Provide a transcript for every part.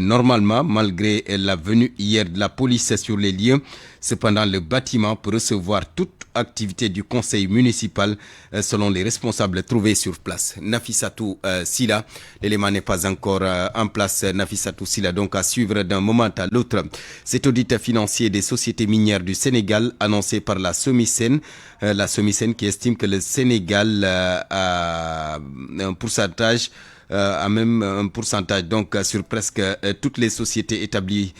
normalement, malgré la venue hier de la police sur les lieux. Cependant, le bâtiment peut recevoir toute activité du conseil municipal selon les responsables trouvés sur place. Nafissatou Sila, l'élément n'est pas encore en place. Nafissatou Sila, donc à suivre d'un moment à l'autre. Cet audit financier des sociétés minières du Sénégal annoncé par la SOMISEN qui estime que le Sénégal a un pourcentage donc sur presque toutes les sociétés établies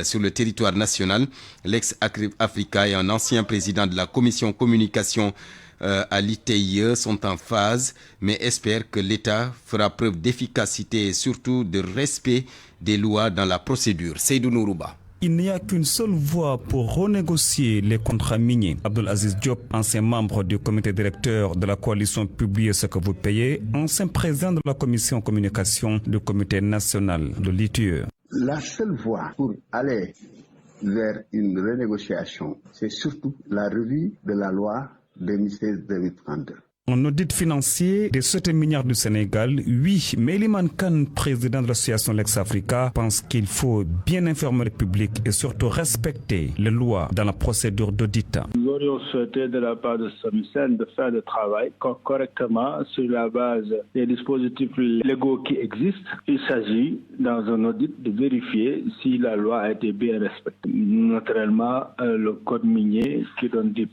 sur le territoire national. L'ex-Africa et un ancien président de la commission communication à l'ITIE sont en phase, mais espèrent que l'État fera preuve d'efficacité et surtout de respect des lois dans la procédure. Seydou Nourouba. Il n'y a qu'une seule voie pour renégocier les contrats miniers. Abdul Aziz Diop, ancien membre du comité directeur de la coalition Publiez ce que vous payez, ancien président de la commission communication du comité national de l'ITIE. La seule voie pour aller vers une renégociation, c'est surtout la revue de la loi 2016-2032. Un audit financier des sociétés minières du Sénégal, oui, mais Eliman Kane, président de l'association Lex-Africa, pense qu'il faut bien informer le public et surtout respecter les lois dans la procédure d'audit. Nous aurions souhaité de la part de SOMISEN de faire le travail correctement sur la base des dispositifs légaux qui existent. Il s'agit, dans un audit, de vérifier si la loi a été bien respectée. Naturellement, le code minier qui donne 10%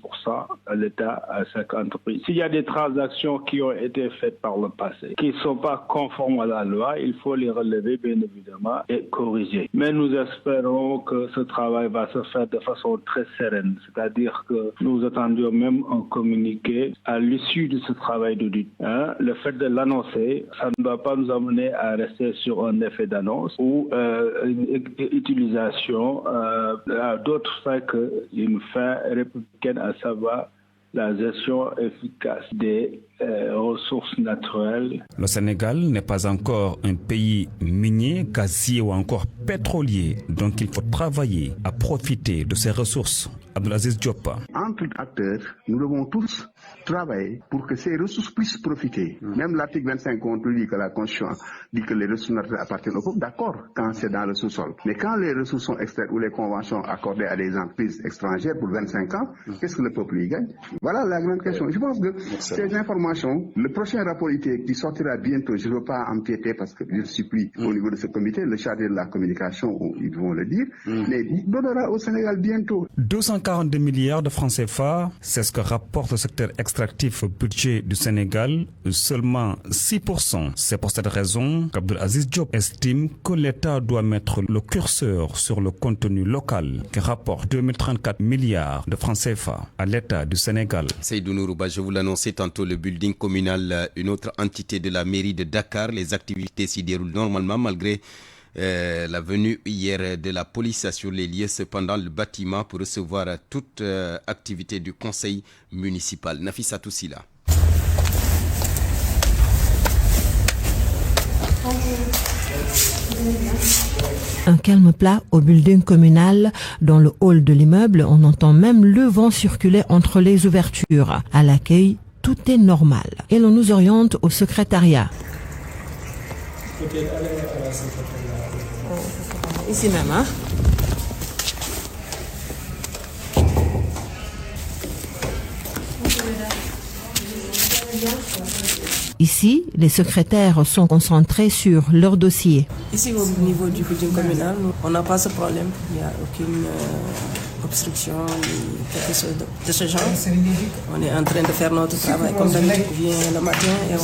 à l'État à chaque entreprise. S'il y a des transactions qui ont été faites par le passé, qui ne sont pas conformes à la loi, il faut les relever bien évidemment et corriger. Mais nous espérons que ce travail va se faire de façon très sereine, c'est-à-dire que nous attendions même un communiqué à l'issue de ce travail d'audit. Le fait de l'annoncer, ça ne doit pas nous amener à rester sur un effet d'annonce ou une utilisation à d'autres fins qu'une fin républicaine, à savoir la gestion efficace des ressources naturelles. Le Sénégal n'est pas encore un pays minier, gazier ou encore pétrolier, donc il faut travailler à profiter de ces ressources. Abdelaziz Diop. Entre acteurs, nous devons tous travailler pour que ces ressources puissent profiter. Même l'article 25 dit que la Constitution dit que les ressources naturelles appartiennent au peuple, d'accord, quand c'est dans le sous-sol. Mais quand les ressources sont extraites ou les conventions accordées à des entreprises étrangères pour 25 ans, qu'est-ce que le peuple y gagne? Voilà la grande question. Je pense que ces informations, le prochain rapport qui sortira bientôt, je ne veux pas empiéter parce que je suis pris au niveau de ce comité, le chargé de la communication, ils vont le dire, mais il donnera au Sénégal bientôt. 242 milliards de francs CFA, c'est ce que rapporte le secteur extractif au budget du Sénégal, seulement 6%. C'est pour cette raison qu'Abdul Aziz Diop estime que l'État doit mettre le curseur sur le contenu local qui rapporte 2034 milliards de francs CFA à l'État du Sénégal. Seydou Nourouba, je vous l'annonçais tantôt, le building communal, une autre entité de la mairie de Dakar. Les activités s'y déroulent normalement malgré la venue hier de la police sur les lieux. Cependant, le bâtiment pour recevoir toute activité du conseil municipal. Nafissatou Sila. Un calme plat au building communal. Dans le hall de l'immeuble, on entend même le vent circuler entre les ouvertures. À l'accueil, tout est normal. Et l'on nous oriente au secrétariat. Ici même, hein? Ici, les secrétaires sont concentrés sur leur dossier. Ici, au niveau du building communal, on n'a pas ce problème. Il n'y a aucune obstruction, quelque chose de ce genre. On est en train de faire notre travail comme d'habitude. On vient le matin et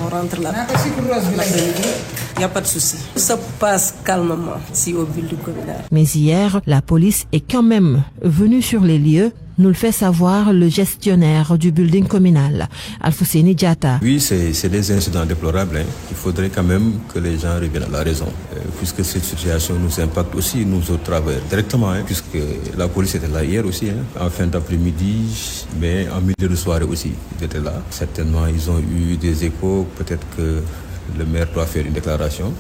on rentre l'après-midi. Il n'y a pas de souci. Tout se passe calmement ici au building communal. Mais hier, la police est quand même venue sur les lieux. Nous le fait savoir le gestionnaire du building communal, Alfousseni Diatta. Oui, c'est des incidents déplorables. Il faudrait quand même que les gens reviennent à la raison, puisque cette situation nous impacte aussi, nous autres travailleurs, directement, puisque la police était là hier aussi, en fin d'après-midi, mais en milieu de soirée aussi, ils étaient là. Certainement, ils ont eu des échos, peut-être que le maire doit faire une déclaration,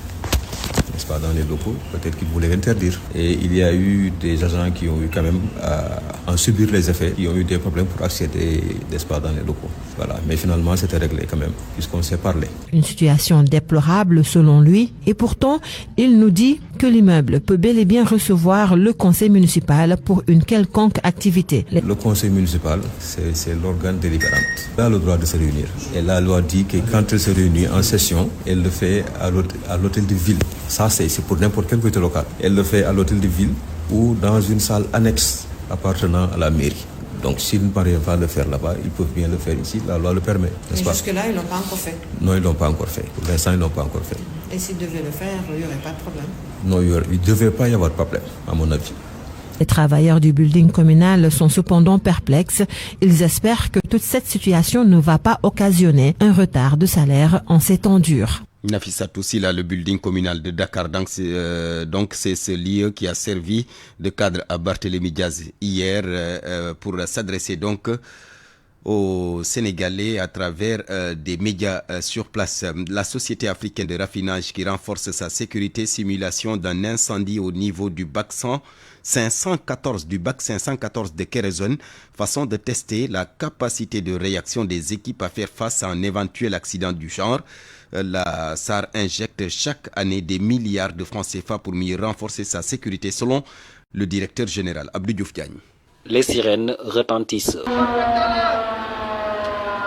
n'est-ce pas, dans les locaux, peut-être qu'il voulait interdire. Et il y a eu des agents qui ont eu quand même à en subir les effets, qui ont eu des problèmes pour accéder, n'est-ce pas, dans les locaux. Voilà, mais finalement c'était réglé quand même, puisqu'on s'est parlé. Une situation déplorable selon lui, et pourtant il nous dit que l'immeuble peut bel et bien recevoir le conseil municipal pour une quelconque activité. Le conseil municipal, c'est l'organe délibérant. Elle a le droit de se réunir. Et la loi dit que quand elle se réunit en session, elle le fait à l'hôtel de ville. Ça, c'est pour n'importe quelle collectivité locale. Elle le fait à l'hôtel de ville ou dans une salle annexe appartenant à la mairie. Donc, s'ils ne parviennent pas à le faire là-bas, ils peuvent bien le faire ici. La loi le permet, n'est-ce pas? Jusque-là, ils n'ont pas encore fait. Non, ils ne l'ont pas encore fait. Pour l'instant, ils ne l'ont pas encore fait. Et s'ils devaient le faire, il n'y aurait pas de problème? Non, il ne devait pas y avoir de problème, à mon avis. Les travailleurs du building communal sont cependant perplexes. Ils espèrent que toute cette situation ne va pas occasionner un retard de salaire en ces temps durs. Nafissa Toussila, le building communal de Dakar, donc c'est ce lieu qui a servi de cadre à Barthélémy Diaz hier pour s'adresser donc aux Sénégalais à travers des médias sur place. La société africaine de raffinage qui renforce sa sécurité, simulation d'un incendie au niveau du bac 514 de Kérézone, façon de tester la capacité de réaction des équipes à faire face à un éventuel accident du genre. La SAR injecte chaque année des milliards de francs CFA pour mieux renforcer sa sécurité, selon le directeur général Abdou Diouf Diagne. Les sirènes retentissent.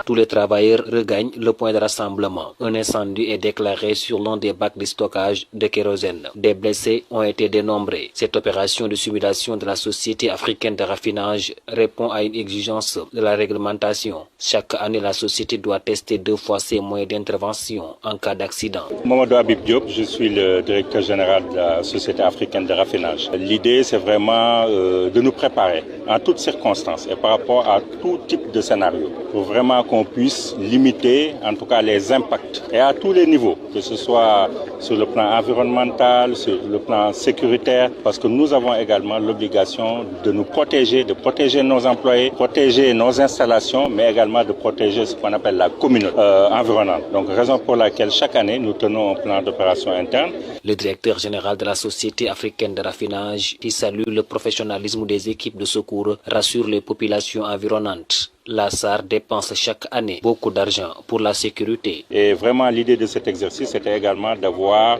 Tous les travailleurs regagnent le point de rassemblement. Un incendie est déclaré sur l'un des bacs de stockage de kérosène. Des blessés ont été dénombrés. Cette opération de simulation de la Société africaine de raffinage répond à une exigence de la réglementation. Chaque année, la société doit tester 2 fois ses moyens d'intervention en cas d'accident. Mamadou Habib Diop, je suis le directeur général de la Société africaine de raffinage. L'idée, c'est vraiment de nous préparer en toutes circonstances et par rapport à tout type de scénario pour vraiment qu'on puisse limiter en tout cas les impacts et à tous les niveaux, que ce soit sur le plan environnemental, sur le plan sécuritaire, parce que nous avons également l'obligation de nous protéger, de protéger nos employés, protéger nos installations, mais également de protéger ce qu'on appelle la communauté environnante. Donc raison pour laquelle chaque année nous tenons un plan d'opération interne. Le directeur général de la Société africaine de raffinage, qui salue le professionnalisme des équipes de secours, rassure les populations environnantes. La SAR dépense chaque année beaucoup d'argent pour la sécurité. Et vraiment l'idée de cet exercice était également d'avoir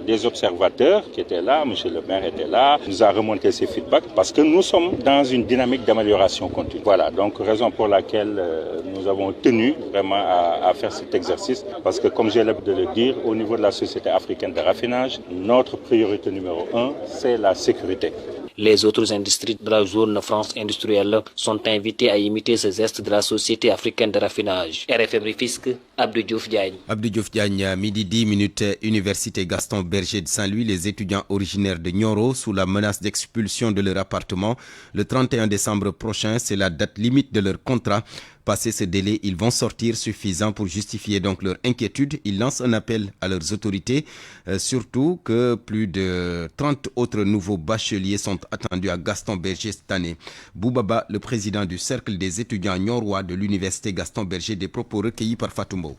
des observateurs qui étaient là, monsieur le maire était là, nous a remonté ses feedbacks parce que nous sommes dans une dynamique d'amélioration continue. Voilà, donc raison pour laquelle nous avons tenu vraiment à faire cet exercice parce que comme j'ai l'habitude de le dire, au niveau de la Société africaine de raffinage, notre priorité numéro 1, c'est la sécurité. Les autres industries de la zone France industrielle sont invitées à imiter ce geste de la Société africaine de raffinage. RFM Rufisque, Abdou Diouf Diagne. Abdou Diouf Diagne, midi 10 minutes, Université Gaston Berger de Saint-Louis. Les étudiants originaires de Nioro sous la menace d'expulsion de leur appartement. Le 31 décembre prochain, c'est la date limite de leur contrat. Passé ce délai, ils vont sortir suffisant pour justifier donc leur inquiétude. Ils lancent un appel à leurs autorités, surtout que plus de 30 autres nouveaux bacheliers sont attendus à Gaston Berger cette année. Boubaba, le président du cercle des étudiants niorois de l'université Gaston Berger, des propos recueillis par Fatoumbo.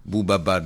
Boubaba,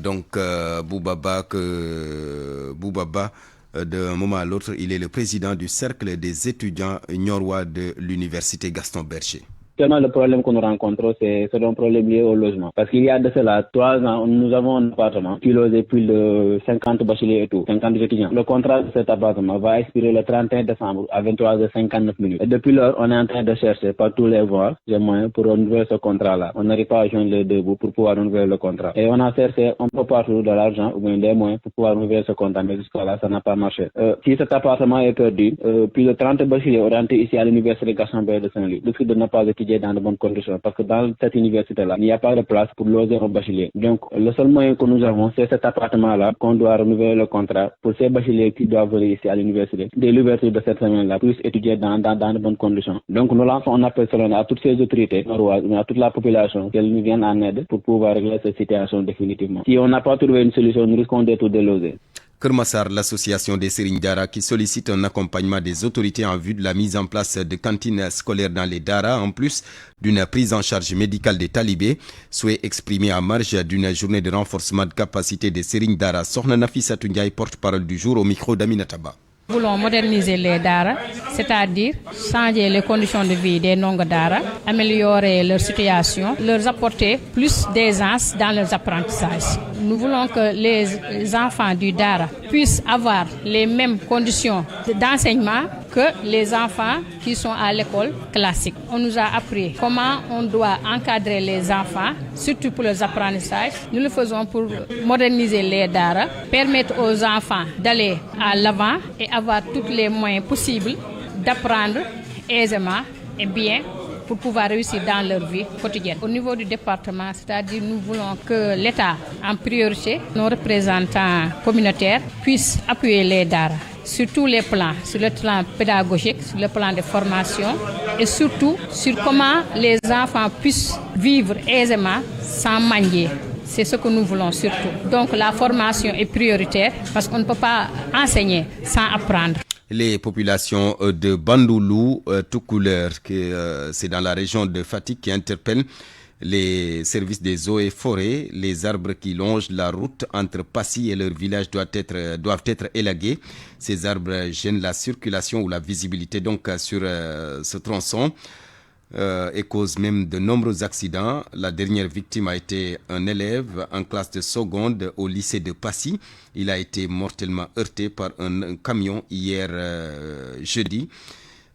d'un moment à l'autre, il est le président du cercle des étudiants niorois de l'université Gaston Berger. Actuellement, le problème que nous rencontrons, c'est un problème lié au logement. Parce qu'il y a de cela 3 ans, nous avons un appartement qui logeait plus de 50 bacheliers et tout, 50 étudiants. Le contrat de cet appartement va expirer le 31 décembre à 23h59. Et depuis lors, on est en train de chercher par tous les voies les moyens pour renouveler ce contrat-là. On n'arrive pas à joindre les deux bouts pour pouvoir renouveler le contrat. Et on a cherché un peu partout de l'argent ou bien des moyens pour pouvoir renouveler ce contrat, mais jusqu'à là, ça n'a pas marché. Si cet appartement est perdu, plus de 30 bacheliers orientés ici à l'université Gaston Berger de Saint-Louis risquent de ne pas étudier dans de bonnes conditions, parce que dans cette université-là, il n'y a pas de place pour loger un bachelier. Donc, le seul moyen que nous avons, c'est cet appartement-là qu'on doit renouveler le contrat pour ces bacheliers qui doivent venir ici à l'université. Dès l'ouverture de cette semaine-là, puissent étudier dans de bonnes conditions. Donc, nous lançons un appel à toutes ces autorités noroises, à toute la population, qu'elles nous viennent en aide pour pouvoir régler cette situation définitivement. Si on n'a pas trouvé une solution, nous risquons d'être délogés. Kermassar, l'association des Serigne Dara qui sollicite un accompagnement des autorités en vue de la mise en place de cantines scolaires dans les Dara, en plus d'une prise en charge médicale des talibés, souhait exprimé en marge d'une journée de renforcement de capacité des Serigne Dara. Sokhna Nafissatou Ndiaye, porte-parole du jour au micro d'Aminata Ba. Nous voulons moderniser les Dara, c'est-à-dire changer les conditions de vie des Ndongo Dara, améliorer leur situation, leur apporter plus d'aisance dans leurs apprentissages. Nous voulons que les enfants du Dara puissent avoir les mêmes conditions d'enseignement que les enfants qui sont à l'école classique. On nous a appris comment on doit encadrer les enfants, surtout pour les apprentissages. Nous le faisons pour moderniser les Dara, permettre aux enfants d'aller à l'avant et avoir tous les moyens possibles d'apprendre aisément et bien pour pouvoir réussir dans leur vie quotidienne. Au niveau du département, c'est-à-dire nous voulons que l'État, en priorité, nos représentants communautaires, puissent appuyer les Dara sur tous les plans, sur le plan pédagogique, sur le plan de formation et surtout sur comment les enfants puissent vivre aisément sans mendier. C'est ce que nous voulons surtout. Donc la formation est prioritaire parce qu'on ne peut pas enseigner sans apprendre. Les populations de Bandoulou, tout couleur, c'est dans la région de Fatick, qui interpellent les services des eaux et forêts. Les arbres qui longent la route entre Passy et leur village doivent être élagués. Ces arbres gênent la circulation ou la visibilité donc sur ce tronçon et causent même de nombreux accidents. La dernière victime a été un élève en classe de seconde au lycée de Passy. Il a été mortellement heurté par un camion hier jeudi.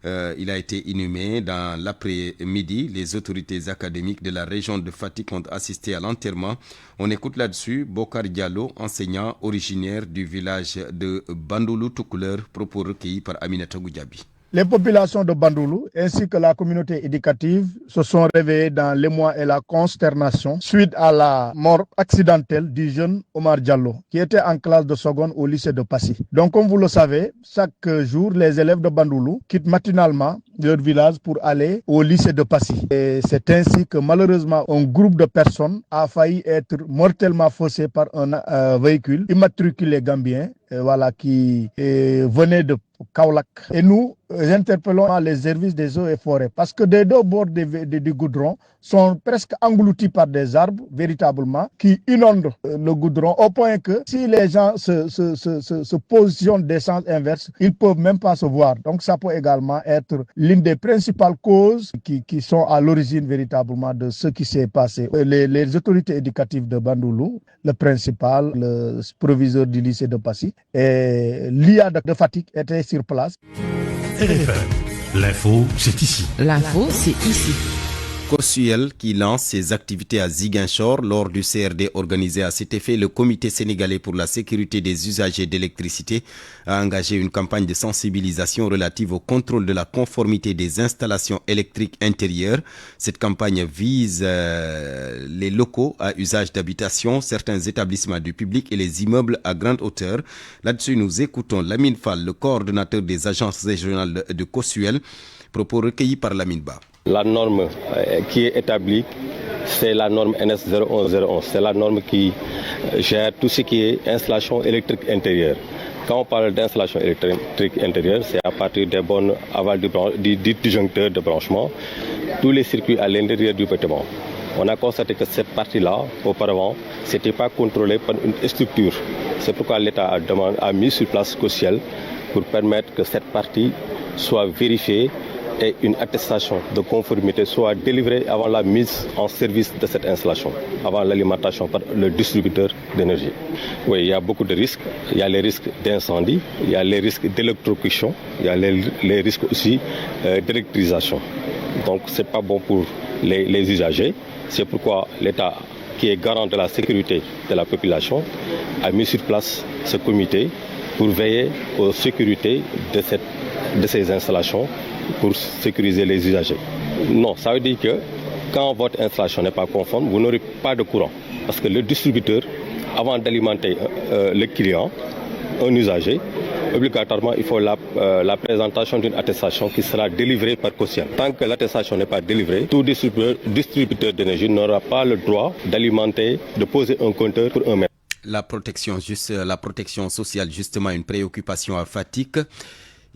Il a été inhumé dans l'après-midi. Les autorités académiques de la région de Fatick ont assisté à l'enterrement. On écoute là-dessus Bokar Diallo, enseignant originaire du village de Bandoulou Toucouleur, propos recueillis par Aminata Goudiaby. Les populations de Bandoulou ainsi que la communauté éducative se sont réveillées dans l'émoi et la consternation suite à la mort accidentelle du jeune Omar Diallo qui était en classe de seconde au lycée de Passy. Donc comme vous le savez, chaque jour les élèves de Bandoulou quittent matinalement leur village pour aller au lycée de Passy. Et c'est ainsi que malheureusement un groupe de personnes a failli être mortellement faussé par un véhicule immatriculé gambien qui venait de Kaolack. Et nous interpellons les services des eaux et forêts parce que des deux bords du goudron sont presque engloutis par des arbres véritablement qui inondent le goudron au point que si les gens se positionnent des sens inverses, ils ne peuvent même pas se voir. Donc ça peut également être l'une des principales causes qui sont à l'origine véritablement de ce qui s'est passé. Les autorités éducatives de Bandoulou, le principal, le proviseur du lycée de Passy et l'IA de Fatick étaient sur place. RFM, l'info, c'est ici. L'info, c'est ici. COSUEL qui lance ses activités à Ziguinchor. Lors du CRD organisé à cet effet, le Comité sénégalais pour la sécurité des usagers d'électricité a engagé une campagne de sensibilisation relative au contrôle de la conformité des installations électriques intérieures. Cette campagne vise les locaux à usage d'habitation, certains établissements du public et les immeubles à grande hauteur. Là-dessus, nous écoutons Lamine Fall, le coordonnateur des agences régionales de COSUEL, propos recueillis par Lamine Ba. La norme qui est établie, c'est la norme NS 0101. C'est la norme qui gère tout ce qui est installation électrique intérieure. Quand on parle d'installation électrique intérieure, c'est à partir des bornes aval du disjoncteur de branchement, tous les circuits à l'intérieur du bâtiment. On a constaté que cette partie-là, auparavant, ce n'était pas contrôlée par une structure. C'est pourquoi l'État a mis sur place COSUEL pour permettre que cette partie soit vérifiée et une attestation de conformité soit délivrée avant la mise en service de cette installation, avant l'alimentation par le distributeur d'énergie. Oui, il y a beaucoup de risques. Il y a les risques d'incendie, il y a les risques d'électrocution, il y a les risques aussi d'électrisation. Donc ce n'est pas bon pour les usagers. C'est pourquoi l'État, qui est garant de la sécurité de la population, a mis sur place ce comité pour veiller aux sécurités de ces installations pour sécuriser les usagers. Non, ça veut dire que quand votre installation n'est pas conforme, vous n'aurez pas de courant. Parce que le distributeur, avant d'alimenter le client, un usager, obligatoirement, il faut la présentation d'une attestation qui sera délivrée par COSUEL. Tant que l'attestation n'est pas délivrée, tout distributeur d'énergie n'aura pas le droit d'alimenter, de poser un compteur pour un mètre. La protection sociale, justement, une préoccupation à Fatick.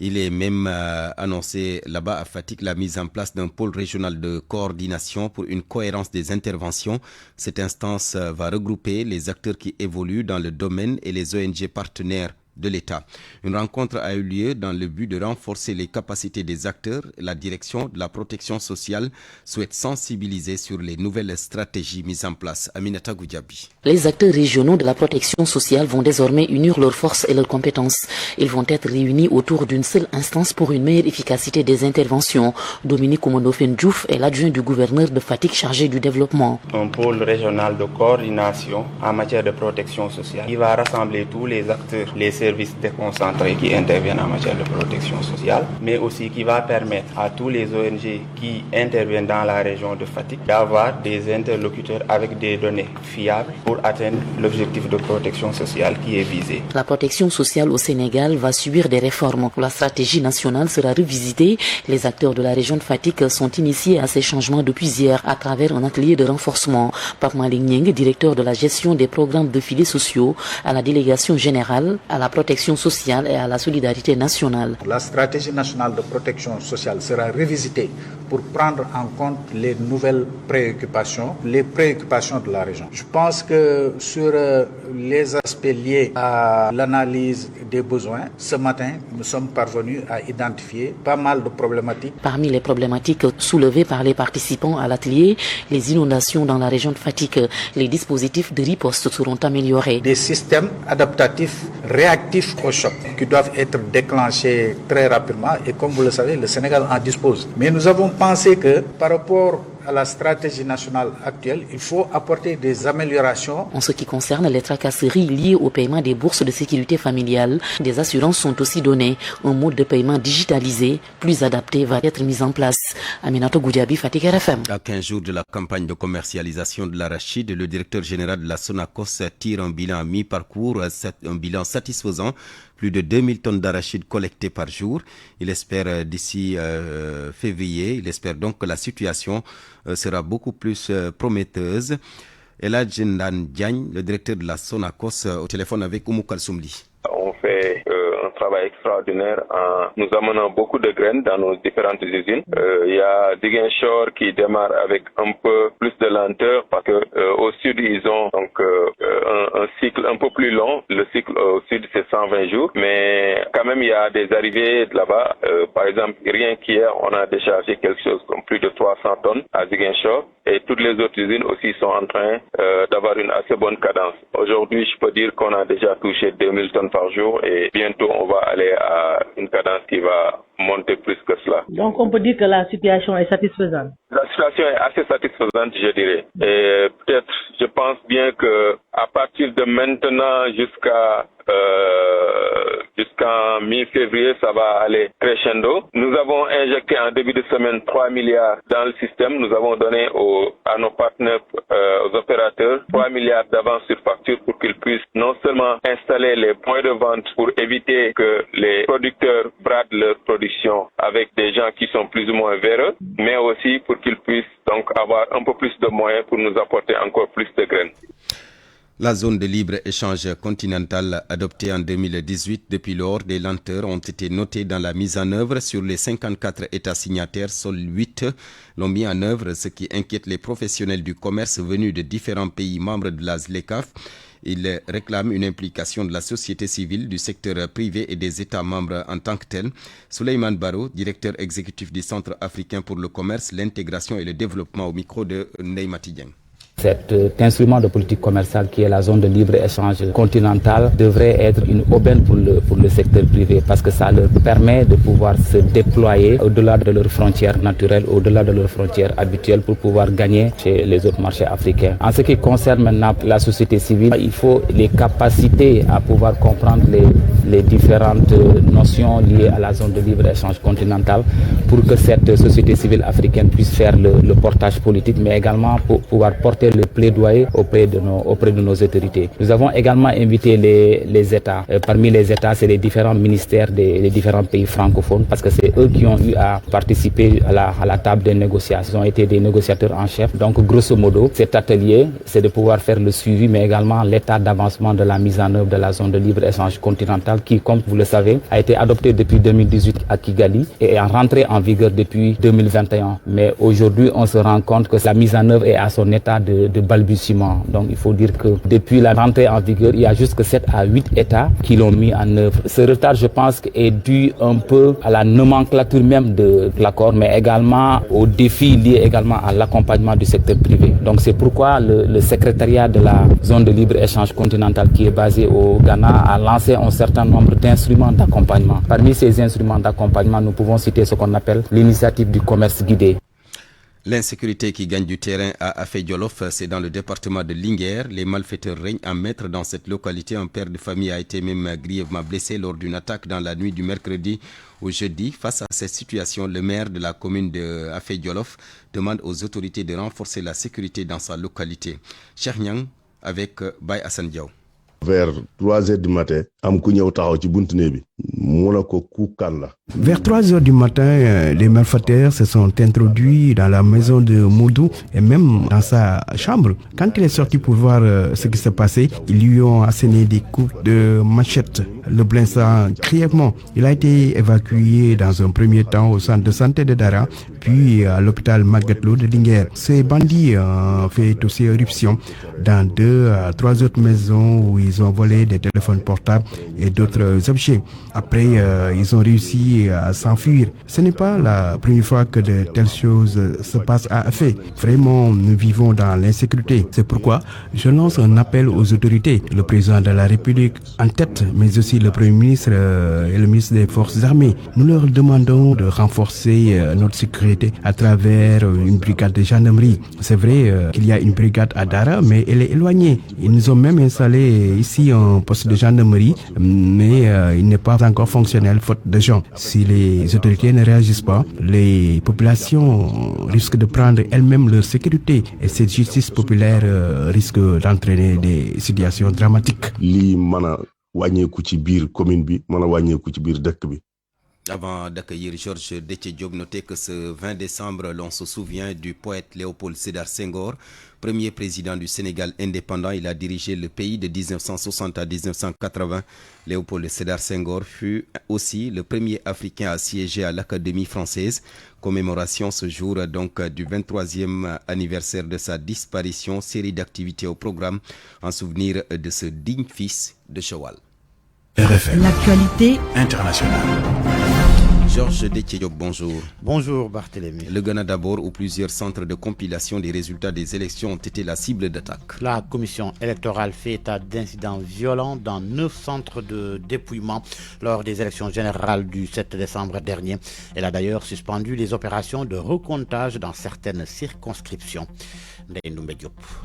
Il est même annoncé là-bas à Fatick la mise en place d'un pôle régional de coordination pour une cohérence des interventions. Cette instance va regrouper les acteurs qui évoluent dans le domaine et les ONG partenaires de l'État. Une rencontre a eu lieu dans le but de renforcer les capacités des acteurs. La direction de la protection sociale souhaite sensibiliser sur les nouvelles stratégies mises en place. Aminata Goudiaby. Les acteurs régionaux de la protection sociale vont désormais unir leurs forces et leurs compétences. Ils vont être réunis autour d'une seule instance pour une meilleure efficacité des interventions. Dominique Oumonofène Diouf est l'adjoint du gouverneur de Fatick chargé du développement. Un pôle régional de coordination en matière de protection sociale qui va rassembler tous les acteurs, les services déconcentrés qui interviennent en matière de protection sociale, mais aussi qui va permettre à tous les ONG qui interviennent dans la région de Fatick d'avoir des interlocuteurs avec des données fiables pour atteindre l'objectif de protection sociale qui est visé. La protection sociale au Sénégal va subir des réformes. La stratégie nationale sera revisitée. Les acteurs de la région de Fatick sont initiés à ces changements depuis hier à travers un atelier de renforcement. Pape Malick Nying, directeur de la gestion des programmes de filets sociaux à la délégation générale, à la protection sociale et à la solidarité nationale. La stratégie nationale de protection sociale sera revisitée pour prendre en compte les nouvelles préoccupations, les préoccupations de la région. Je pense que sur les aspects liés à l'analyse des besoins, ce matin, nous sommes parvenus à identifier pas mal de problématiques. Parmi les problématiques soulevées par les participants à l'atelier, les inondations dans la région de Fatick, les dispositifs de riposte seront améliorés. Des systèmes adaptatifs réactifs au choc qui doivent être déclenchés très rapidement et comme vous le savez, le Sénégal en dispose. Mais nous avons pensé que par rapport à la stratégie nationale actuelle, il faut apporter des améliorations. En ce qui concerne les tracasseries liées au paiement des bourses de sécurité familiale, des assurances sont aussi données. Un mode de paiement digitalisé, plus adapté, va être mis en place. Aminato Goudiaby, Fatick RFM. À 15 jours de la campagne de commercialisation de l'arachide, le directeur général de la Sonacos tire un bilan à mi-parcours, un bilan satisfaisant. Plus de 2000 tonnes d'arachides collectées par jour. Il espère d'ici février, il espère donc que la situation sera beaucoup plus prometteuse. Eladj Ndan Diagne, le directeur de la Sonacos, au téléphone avec Oumou Kalsoumli. On fait un travail extraordinaire en nous amenant beaucoup de graines dans nos différentes usines. Il y a Ziguinchor qui démarre avec un peu plus de lenteur parce que au sud ils ont donc un cycle un peu plus long. Le cycle au sud c'est 120 jours, mais quand même il y a des arrivées là-bas. Par exemple, rien qu'hier on a déchargé quelque chose comme plus de 300 tonnes à Ziguinchor et toutes les autres usines aussi sont en train d'avoir une assez bonne cadence. Aujourd'hui, je peux dire qu'on a déjà touché 2000 tonnes par jour et bientôt on va aller à une cadence qui va monter plus que cela. Donc on peut dire que la situation est satisfaisante. La situation est assez satisfaisante, je dirais. Et peut-être, je pense bien que à partir de maintenant jusqu'en mi-février, ça va aller crescendo. Nous avons injecté en début de semaine 3 milliards dans le système. Nous avons donné à nos partenaires, aux opérateurs, 3 milliards d'avance sur facture pour qu'ils puissent non seulement installer les points de vente pour éviter que les producteurs bradent leur production avec des gens qui sont plus ou moins véreux, mais aussi pour qu'ils puissent donc avoir un peu plus de moyens pour nous apporter encore plus de graines. La zone de libre-échange continentale adoptée en 2018, depuis lors, des lenteurs ont été notées dans la mise en œuvre. Sur les 54 États signataires, seuls 8 l'ont mis en œuvre, ce qui inquiète les professionnels du commerce venus de différents pays membres de la ZLECAf. Ils réclament une implication de la société civile, du secteur privé et des États membres en tant que tels. Souleymane Baro, directeur exécutif du Centre africain pour le commerce, l'intégration et le développement, au micro de Neymati Dieng. Cet instrument de politique commerciale qui est la zone de libre-échange continentale devrait être une aubaine pour le secteur privé parce que ça leur permet de pouvoir se déployer au-delà de leurs frontières naturelles, au-delà de leurs frontières habituelles pour pouvoir gagner chez les autres marchés africains. En ce qui concerne maintenant la société civile, il faut les capacités à pouvoir comprendre les différentes notions liées à la zone de libre-échange continentale pour que cette société civile africaine puisse faire le portage politique mais également pour pouvoir porter le plaidoyer auprès de nos autorités. Nous avons également invité les États. Parmi les États, c'est les différents ministères des différents pays francophones parce que c'est eux qui ont eu à participer à la table des négociations. Ils ont été des négociateurs en chef. Donc, grosso modo, cet atelier, c'est de pouvoir faire le suivi, mais également l'état d'avancement de la mise en œuvre de la zone de libre-échange continentale qui, comme vous le savez, a été adoptée depuis 2018 à Kigali et est rentrée en vigueur depuis 2021. Mais aujourd'hui, on se rend compte que la mise en œuvre est à son état de de balbutiement. Donc il faut dire que depuis la rentrée en vigueur, il y a jusque 7 à 8 États qui l'ont mis en œuvre. Ce retard, je pense, est dû un peu à la nomenclature même de l'accord, mais également aux défis liés également à l'accompagnement du secteur privé. Donc c'est pourquoi le secrétariat de la zone de libre-échange continentale qui est basé au Ghana a lancé un certain nombre d'instruments d'accompagnement. Parmi ces instruments d'accompagnement, nous pouvons citer ce qu'on appelle l'initiative du commerce guidé. L'insécurité qui gagne du terrain à Afé-Djolof, c'est dans le département de Linguère. Les malfaiteurs règnent en maître dans cette localité. Un père de famille a été même grièvement blessé lors d'une attaque dans la nuit du mercredi au jeudi. Face à cette situation, le maire de la commune de Afé-Djolof demande aux autorités de renforcer la sécurité dans sa localité. Cheikh Niang avec Baye Hassan Diaw. Vers 3h du matin, vers 3h du matin, les malfaiteurs se sont introduits dans la maison de Moudou et même dans sa chambre. Quand il est sorti pour voir ce qui s'est passé, ils lui ont asséné des coups de machette, le blessant grièvement. Il a été évacué dans un premier temps au centre de santé de Dara, puis à l'hôpital Magatlou de Linguère. Ces bandits ont fait aussi éruption dans 2 à 3 autres maisons où ils ont volé des téléphones portables et d'autres objets. Après, ils ont réussi à s'enfuir. Ce n'est pas la première fois que de telles choses se passent à Afé. Vraiment, nous vivons dans l'insécurité. C'est pourquoi je lance un appel aux autorités, le président de la République en tête, mais aussi le Premier ministre et le ministre des Forces armées. Nous leur demandons de renforcer notre sécurité à travers une brigade de gendarmerie. C'est vrai qu'il y a une brigade à Dara, mais elle est éloignée. Ils nous ont même installé ici un poste de gendarmerie, mais il n'est pas encore fonctionnel faute de gens. Si les autorités ne réagissent pas, les populations risquent de prendre elles-mêmes leur sécurité et cette justice populaire risque d'entraîner des situations dramatiques. Avant d'accueillir Georges Déthié Diop, notez que ce 20 décembre, l'on se souvient du poète Léopold Sédar Senghor, premier président du Sénégal indépendant. Il a dirigé le pays de 1960 à 1980. Léopold Sédar Senghor fut aussi le premier Africain à siéger à l'Académie française. Commémoration ce jour donc du 23e anniversaire de sa disparition. Série d'activités au programme en souvenir de ce digne fils de Chawal. RFM. L'actualité internationale. Georges Déthié Diop, bonjour. Bonjour Barthélémy. Le Ghana d'abord, où plusieurs centres de compilation des résultats des élections ont été la cible d'attaques. La commission électorale fait état d'incidents violents dans 9 centres de dépouillement lors des élections générales du 7 décembre dernier. Elle a d'ailleurs suspendu les opérations de recomptage dans certaines circonscriptions.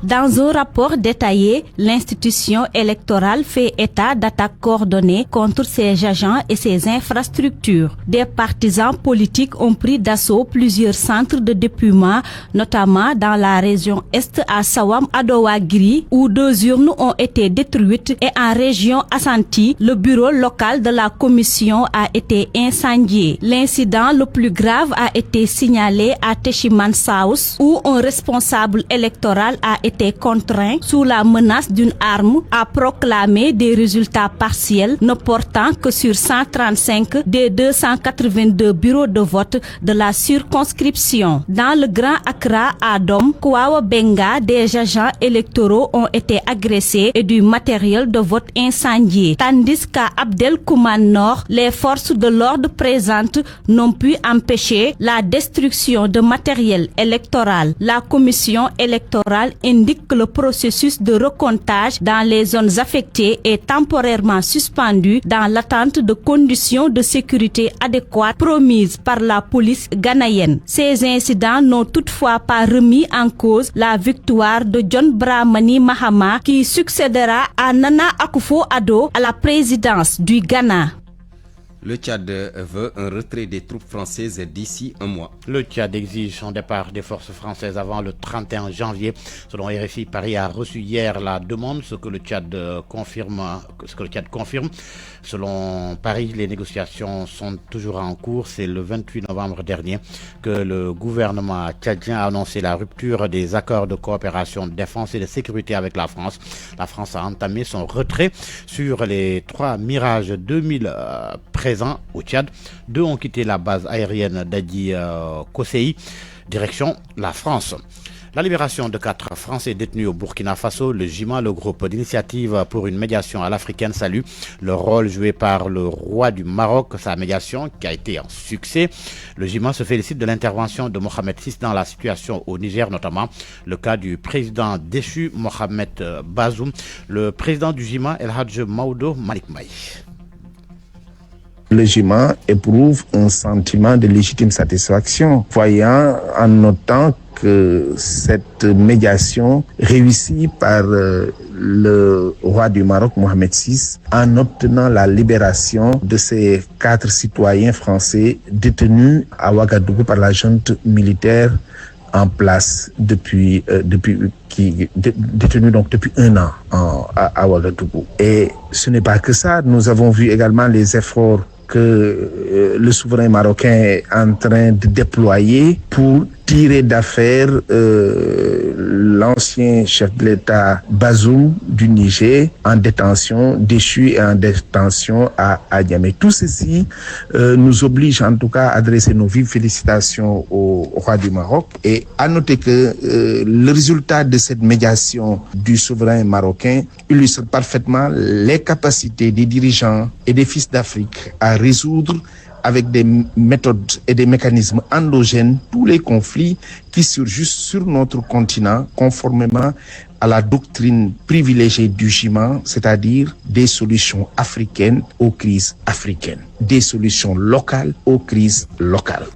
Dans un rapport détaillé, l'institution électorale fait état d'attaques coordonnées contre ses agents et ses infrastructures. Des partisans politiques ont pris d'assaut plusieurs centres de dépouillement, notamment dans la région Est à Sawam-Adowagiri, où 2 urnes ont été détruites, et en région Ashanti, le bureau local de la commission a été incendié. L'incident le plus grave a été signalé à Teshiman South, où un responsable électoral a été contraint sous la menace d'une arme à proclamer des résultats partiels ne portant que sur 135 des 282 bureaux de vote de la circonscription. Dans le Grand Accra à Dom, Kouawa Benga, des agents électoraux ont été agressés et du matériel de vote incendié. Tandis qu'à Abdel Kouman Nord, les forces de l'ordre présentes n'ont pu empêcher la destruction de matériel électoral. La commission électorale indique que le processus de recomptage dans les zones affectées est temporairement suspendu dans l'attente de conditions de sécurité adéquates promises par la police ghanéenne. Ces incidents n'ont toutefois pas remis en cause la victoire de John Dramani Mahama qui succédera à Nana Akufo-Addo à la présidence du Ghana. Le Tchad veut un retrait des troupes françaises d'ici un mois. Le Tchad exige son départ des forces françaises avant le 31 janvier. Selon RFI, Paris a reçu hier la demande, ce que le Tchad confirme. Selon Paris, les négociations sont toujours en cours. C'est le 28 novembre dernier que le gouvernement tchadien a annoncé la rupture des accords de coopération de défense et de sécurité avec la France. La France a entamé son retrait sur les 3 Mirage 2000 présents au Tchad. 2 ont quitté la base aérienne d'Adi Kosei, direction la France. La libération de 4 Français détenus au Burkina Faso, le JIMA, le groupe d'initiative pour une médiation à l'africaine, salue le rôle joué par le roi du Maroc, sa médiation qui a été un succès. Le JIMA se félicite de l'intervention de Mohamed VI dans la situation au Niger, notamment le cas du président déchu Mohamed Bazoum. Le président du JIMA, El Hadj Maodo Malik Maï. Le JIMA éprouve un sentiment de légitime satisfaction, voyant en notant que cette médiation réussie par le roi du Maroc, Mohamed VI, en obtenant la libération de ces 4 citoyens français détenus à Ouagadougou par la junte militaire en place depuis détenus donc depuis 1 an à Ouagadougou. Et ce n'est pas que ça, nous avons vu également les efforts que le souverain marocain est en train de déployer pour tirer d'affaire l'ancien chef de l'État Bazoum du Niger en détention, déchu et en détention à Niamey. Tout ceci nous oblige en tout cas à adresser nos vives félicitations au roi du Maroc et à noter que le résultat de cette médiation du souverain marocain illustre parfaitement les capacités des dirigeants et des fils d'Afrique à résoudre avec des méthodes et des mécanismes endogènes tous les conflits qui surgissent sur notre continent conformément à la doctrine privilégiée du JIMA, c'est-à-dire des solutions africaines aux crises africaines, des solutions locales aux crises locales.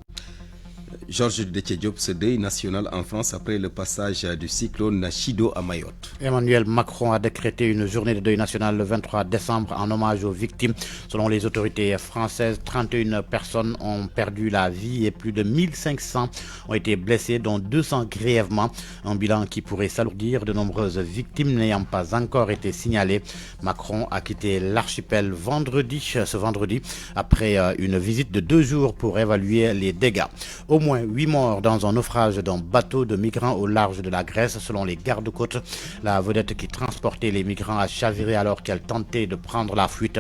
Georges Déthié Diop, ce deuil national en France après le passage du cyclone Chido à Mayotte. Emmanuel Macron a décrété une journée de deuil national le 23 décembre en hommage aux victimes. Selon les autorités françaises, 31 personnes ont perdu la vie et plus de 1500 ont été blessées, dont 200 grièvement. Un bilan qui pourrait s'alourdir, de nombreuses victimes n'ayant pas encore été signalées. Macron a quitté l'archipel ce vendredi, après une visite de 2 jours pour évaluer les dégâts. Au moins 8 morts dans un naufrage d'un bateau de migrants au large de la Grèce, selon les gardes-côtes. La vedette qui transportait les migrants a chaviré alors qu'elle tentait de prendre la fuite.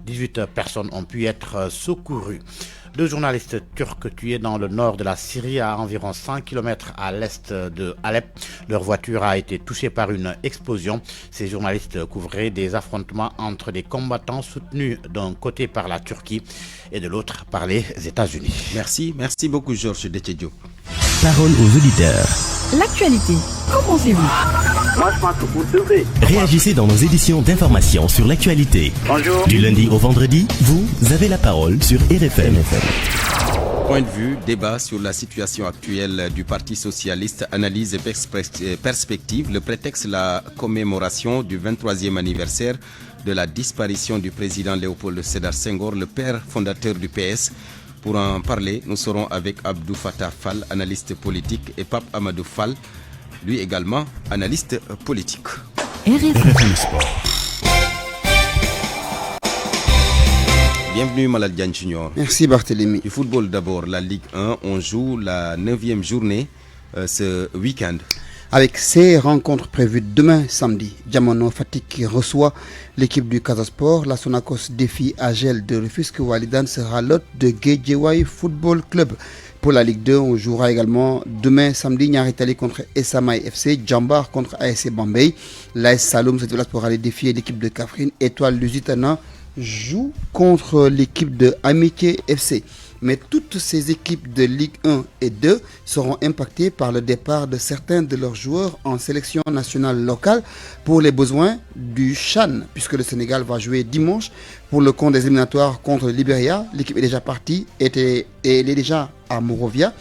18 personnes ont pu être secourues. 2 journalistes turcs tués dans le nord de la Syrie, à environ 100 km à l'est de Alep. Leur voiture a été touchée par une explosion. Ces journalistes couvraient des affrontements entre des combattants soutenus d'un côté par la Turquie et de l'autre par les États-Unis. Merci beaucoup Georges Déthié Diop. Parole aux auditeurs. L'actualité, qu'en pensez-vous? Moi, je pense que vous devez. Réagissez dans nos éditions d'information sur l'actualité. Bonjour. Du lundi au vendredi, vous avez la parole sur RFM. Point de vue, débat sur la situation actuelle du Parti socialiste, analyse et perspective. Le prétexte, la commémoration du 23e anniversaire de la disparition du président Léopold Sédar Senghor, le père fondateur du PS. Pour en parler, nous serons avec Abdou Fattah Fall, analyste politique, et Pape Amadou Fall, lui également analyste politique. RFM Sport. Bienvenue Malal Diagne Junior. Merci Barthélémy. Du football d'abord, la Ligue 1, on joue la 9e journée ce week-end. Avec ces rencontres prévues demain samedi, Diamono Fatick reçoit l'équipe du Casa Sport. La Sonacos défie Agel de Rufisque. Walidan sera l'hôte de Guédiawaye Football Club. Pour la Ligue 2, on jouera également demain samedi Niary Tally contre Esamaï FC, Djambar contre ASC Bambey. L'AS Saloum se déplace pour aller défier l'équipe de Kaffrine. Étoile Lusitana joue contre l'équipe de Amitié FC. Mais toutes ces équipes de Ligue 1 et 2 seront impactées par le départ de certains de leurs joueurs en sélection nationale locale pour les besoins du CHAN, puisque le Sénégal va jouer dimanche pour le compte des éliminatoires contre le Libéria. L'équipe est déjà partie et elle est déjà à Monrovia.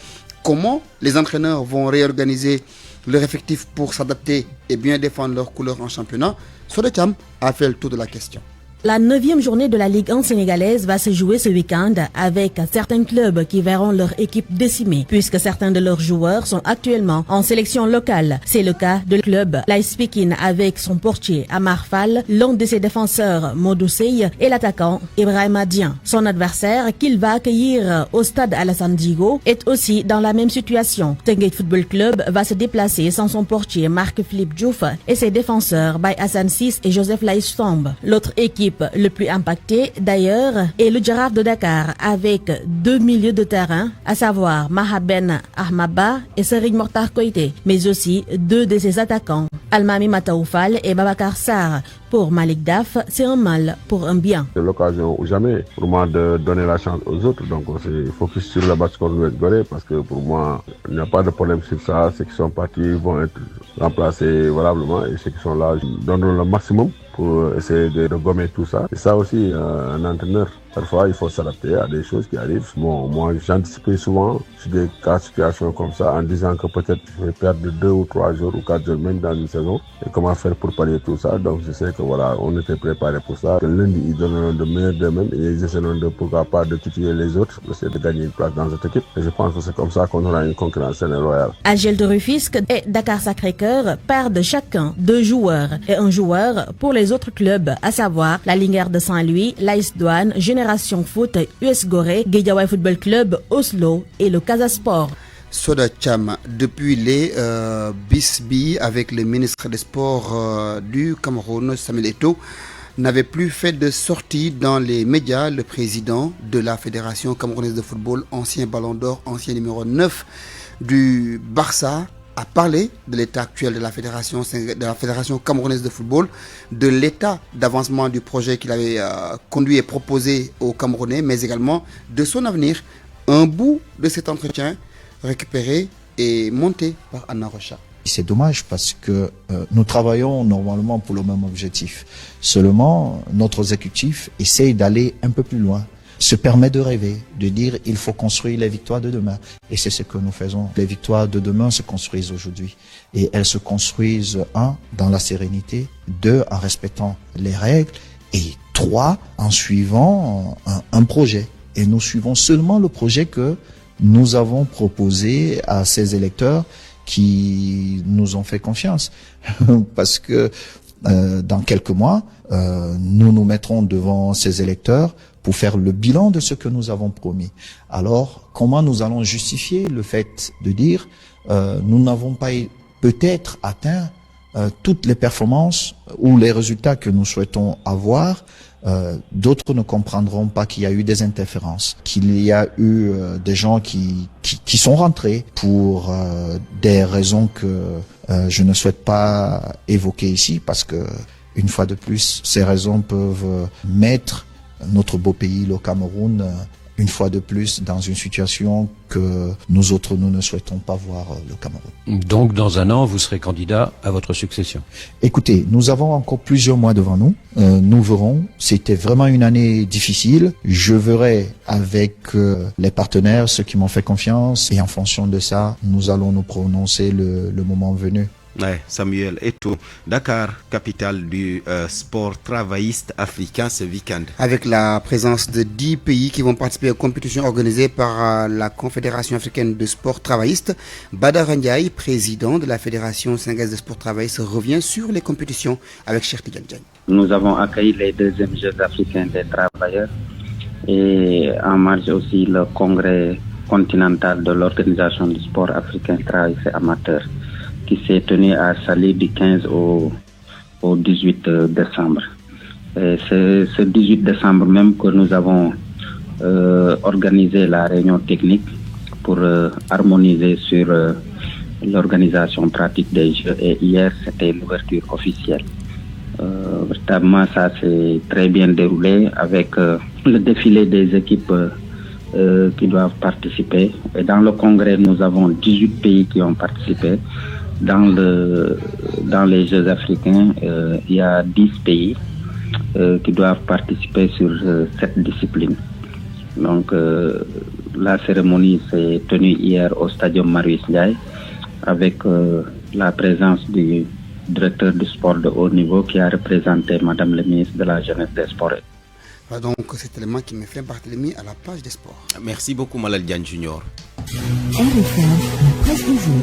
Comment les entraîneurs vont réorganiser leur effectif pour s'adapter et bien défendre leurs couleurs en championnat? Sodecham a fait le tour de la question. La 9e journée de la Ligue 1 sénégalaise va se jouer ce week-end avec certains clubs qui verront leur équipe décimée puisque certains de leurs joueurs sont actuellement en sélection locale. C'est le cas de club l'AS Pikine avec son portier Amar Fall, l'un de ses défenseurs Modou Sey et l'attaquant Ibrahima Dian. Son adversaire qu'il va accueillir au stade Alassane Djigo est aussi dans la même situation. Teungueth Football Club va se déplacer sans son portier Marc-Philippe Diouf et ses défenseurs Baye Hassan Ciss et Joseph Laïs Samb. L'autre équipe L'équipe le plus impactée d'ailleurs est le Jaraaf de Dakar avec 2 milieux de terrain, à savoir Mahaben Ahmaba et Serigne Mortar Koité, mais aussi 2 de ses attaquants, Almami Mataoufal et Babacar Sarr. Pour Malik Daf, c'est un mal pour un bien. C'est l'occasion ou jamais pour moi de donner la chance aux autres. Donc on se focus sur le match contre le Gorée parce que pour moi, il n'y a pas de problème sur ça. Ceux qui sont partis vont être remplacés valablement et ceux qui sont là donneront le maximum pour essayer de gommer tout ça. Et ça aussi, un entraîneur, parfois il faut s'adapter à des choses qui arrivent. Bon, moi j'anticipe souvent sur des cas de situations comme ça en disant que peut-être je vais perdre 2 ou 3 jours ou 4 jours même dans une saison. Et comment faire pour pallier tout ça. Donc je sais que voilà, on était préparé pour ça. Que lundi, ils donneront de meilleurs d'eux-mêmes et ils essaieront de, pourquoi pas, de titiller les autres, essayer de gagner une place dans cette équipe. Et je pense que c'est comme ça qu'on aura une concurrence saine et loyale. AGEL de Rufisque et Dakar Sacré-Cœur perdent chacun 2 joueurs et un joueur pour les autres clubs, à savoir la Linguère de Saint-Louis, l'AS Douane, Génération Foot, US Gorée, Guédiawaye Football Club, Oslo et le Casa Sport. Soda Cham, depuis les Bisbi avec le ministre des Sports du Cameroun, Samuel Eto'o, n'avait plus fait de sortie dans les médias. Le président de la Fédération camerounaise de football, ancien ballon d'or, ancien numéro 9 du Barça, a parlé de l'état actuel de la Fédération camerounaise de football, de l'état d'avancement du projet qu'il avait conduit et proposé aux Camerounais, mais également de son avenir. Un bout de cet entretien récupéré et monté par Anna Rocha. C'est dommage parce que nous travaillons normalement pour le même objectif. Seulement, notre exécutif essaye d'aller un peu plus loin, se permet de rêver, de dire il faut construire les victoires de demain. Et c'est ce que nous faisons. Les victoires de demain se construisent aujourd'hui. Et elles se construisent, 1, dans la sérénité, 2, en respectant les règles, et 3, en suivant un projet. Et nous suivons seulement le projet que nous avons proposé à ces électeurs qui nous ont fait confiance. Parce que dans quelques mois, nous nous mettrons devant ces électeurs pour faire le bilan de ce que nous avons promis. Alors, comment nous allons justifier le fait de dire nous n'avons pas peut-être atteint toutes les performances ou les résultats que nous souhaitons avoir? D'autres ne comprendront pas qu'il y a eu des interférences, qu'il y a eu des gens qui sont rentrés pour des raisons que je ne souhaite pas évoquer ici, parce que une fois de plus, ces raisons peuvent mettre notre beau pays, le Cameroun, une fois de plus dans une situation que nous autres, nous ne souhaitons pas voir le Cameroun. Donc, dans un an, vous serez candidat à votre succession? Écoutez, nous avons encore plusieurs mois devant nous. Nous verrons. C'était vraiment une année difficile. Je verrai avec les partenaires, ceux qui m'ont fait confiance. Et en fonction de ça, nous allons nous prononcer le moment venu. Ouais, Samuel Eto'o, Dakar, capitale du sport travailliste africain ce week-end. Avec la présence de 10 pays qui vont participer aux compétitions organisées par la Confédération africaine de sport travailliste, Badara Ndiaye, président de la Fédération sénégalaise de sport travailliste, revient sur les compétitions avec Cheikh Tidiane Diagne. Nous avons accueilli les 2e Jeux africains des travailleurs et en marge aussi le congrès continental de l'Organisation du sport africain travailliste et amateur, qui s'est tenu à Saly du 15 au 18 décembre. Et c'est ce 18 décembre même que nous avons organisé la réunion technique pour harmoniser sur l'organisation pratique des Jeux. Et hier, c'était l'ouverture officielle. Véritablement, ça s'est très bien déroulé avec le défilé des équipes qui doivent participer. Et dans le congrès, nous avons 18 pays qui ont participé. Dans les Jeux africains, il y a 10 pays qui doivent participer sur cette discipline. Donc, la cérémonie s'est tenue hier au Stadium Marius Ndiaye avec la présence du directeur du sport de haut niveau qui a représenté Madame le ministre de la Jeunesse des Sports. Voilà donc cet élément qui me fait Barthélémy à la page des sports. Merci beaucoup Malal Diagne Junior. RFM, presse du jour.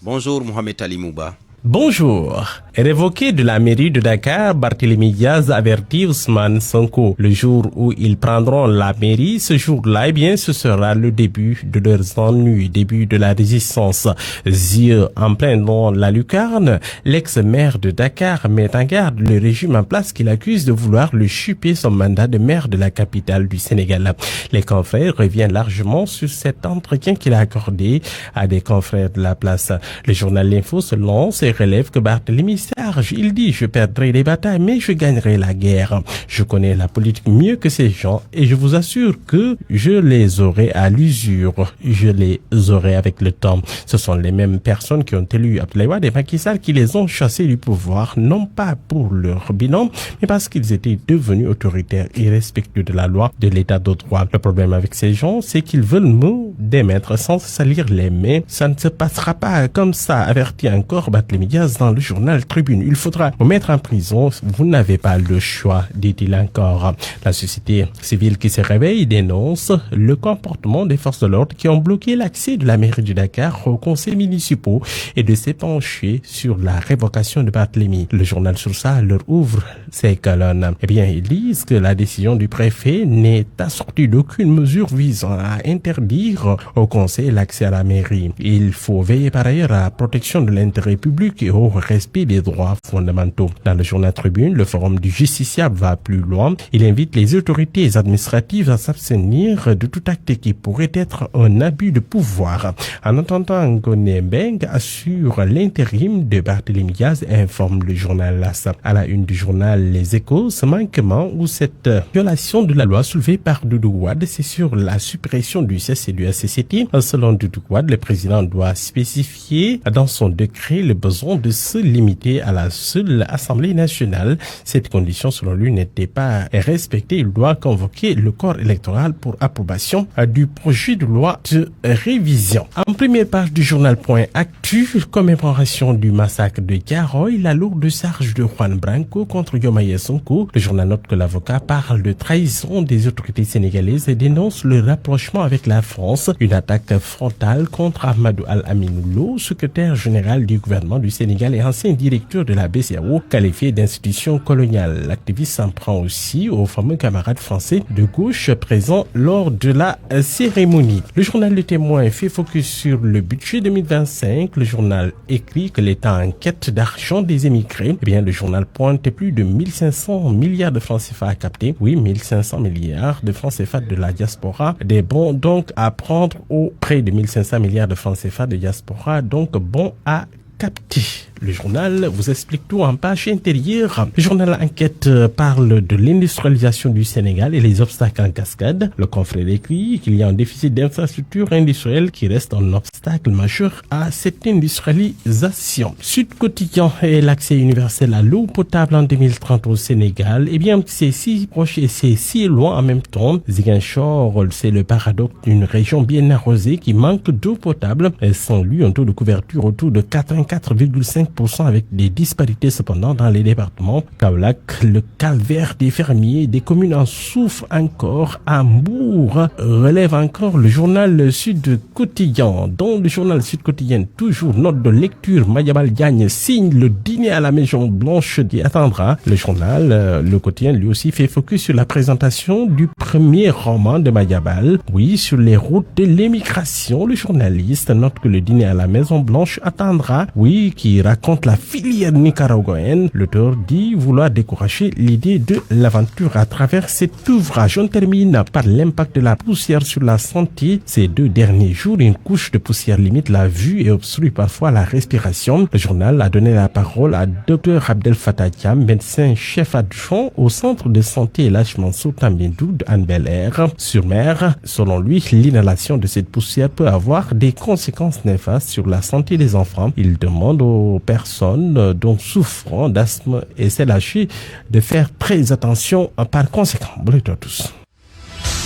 Bonjour Mohamed Ali Mouba. Bonjour. Révoqué de la mairie de Dakar, Barthélémy Diaz avertit Ousmane Sonko. Le jour où ils prendront la mairie, ce jour-là, ce sera le début de leurs ennuis, début de la résistance. Yeux en plein dans la lucarne, l'ex-maire de Dakar met en garde le régime en place qu'il accuse de vouloir le chuper son mandat de maire de la capitale du Sénégal. Les confrères reviennent largement sur cet entretien qu'il a accordé à des confrères de la place. Le journal L'Info se lance et relève que Barthélémy Sarge, il dit: je perdrai les batailles mais je gagnerai la guerre. Je connais la politique mieux que ces gens et je vous assure que je les aurai à l'usure. Je les aurai avec le temps. Ce sont les mêmes personnes qui ont élu Abdoulaye Wade et Macky Sall qui les ont chassés du pouvoir, non pas pour leur bilan, mais parce qu'ils étaient devenus autoritaires et respectueux de la loi, de l'état de droit. Le problème avec ces gens, c'est qu'ils veulent me démettre sans salir les mains. Ça ne se passera pas comme ça, avertit encore Barthélémy Diaz dans le journal Tribune. Il faudra vous mettre en prison. Vous n'avez pas le choix, dit-il encore. La société civile qui se réveille dénonce le comportement des forces de l'ordre qui ont bloqué l'accès de la mairie de Dakar aux conseils municipaux et de s'épancher sur la révocation de Barthélémy. Le journal sur ça leur ouvre ses colonnes. Ils disent que la décision du préfet n'est assortie d'aucune mesure visant à interdire au conseil l'accès à la mairie. Il faut veiller par ailleurs à la protection de l'intérêt public et au respect des droits fondamentaux. Dans le journal Tribune, le forum du justiciable va plus loin. Il invite les autorités administratives à s'abstenir de tout acte qui pourrait être un abus de pouvoir. En attendant, Ngoné Mbengue assure l'intérim de Barthélémy Diaz, informe le journal LAS. À la une du journal Les Échos, ce manquement ou cette violation de la loi soulevée par Doudou Wade, c'est sur la suppression du CES et du HCCT. Selon Doudou Wade, le président doit spécifier dans son décret le besoin de se limiter à la seule Assemblée nationale. Cette condition, selon lui, n'était pas respectée. Il doit convoquer le corps électoral pour approbation du projet de loi de révision. En première page du journal Point Actu, commémoration du massacre de Thiaroye, la lourde charge de Juan Branco contre Diomaye Sonko. Le journal note que l'avocat parle de trahison des autorités sénégalaises et dénonce le rapprochement avec la France. Une attaque frontale contre Ahmadou Al-Aminou Lo, secrétaire général du gouvernement du Sénégal et ancien directeur de la BCEAO, qualifié d'institution coloniale. L'activiste s'en prend aussi aux fameux camarades français de gauche présents lors de la cérémonie. Le journal Le Témoin fait focus sur le budget 2025. Le journal écrit que l'État en quête d'argent des émigrés. Le journal pointe plus de 1500 milliards de francs CFA à capter. Oui, 1500 milliards de francs CFA de la diaspora. Des bons donc à prendre auprès de 1500 milliards de francs CFA de diaspora. Donc bons à capter. Le journal vous explique tout en page intérieure. Le journal Enquête parle de l'industrialisation du Sénégal et les obstacles en cascade. Le confrère écrit qu'il y a un déficit d'infrastructures industrielles qui reste un obstacle majeur à cette industrialisation. Sud Quotidien et l'accès universel à l'eau potable en 2030 au Sénégal. C'est si proche et c'est si loin en même temps. Ziguinchor, c'est le paradoxe d'une région bien arrosée qui manque d'eau potable. Sans lui, un taux de couverture autour de 84,5% avec des disparités cependant dans les départements. Kaolack, le calvaire des fermiers, des communes en souffrent encore. À Mbour, relève encore le journal Sud Quotidien. Dans le journal Sud Quotidien, toujours note de lecture, Madiambal Diagne signe le dîner à la Maison Blanche d'y attendra. Le journal, Le Quotidien, lui aussi fait focus sur la présentation du premier roman de Madiambal. Oui, sur les routes de l'émigration. Le journaliste note que le dîner à la Maison Blanche attendra. Oui, qui raconte la filière nicaraguayenne. L'auteur dit vouloir décourager l'idée de l'aventure à travers cet ouvrage. On termine par l'impact de la poussière sur la santé. Ces 2 derniers jours, une couche de poussière limite la vue et obstrue parfois la respiration. Le journal a donné la parole à Dr Abdel Fattah Thiam, médecin chef adjoint au centre de santé et lâchement Tambindou de Anne-Belair sur mer. Selon lui, l'inhalation de cette poussière peut avoir des conséquences néfastes sur la santé des enfants. Il demande aux personnes dont souffrant d'asthme et CLH de faire très attention par conséquent. Bonne nuit à tous.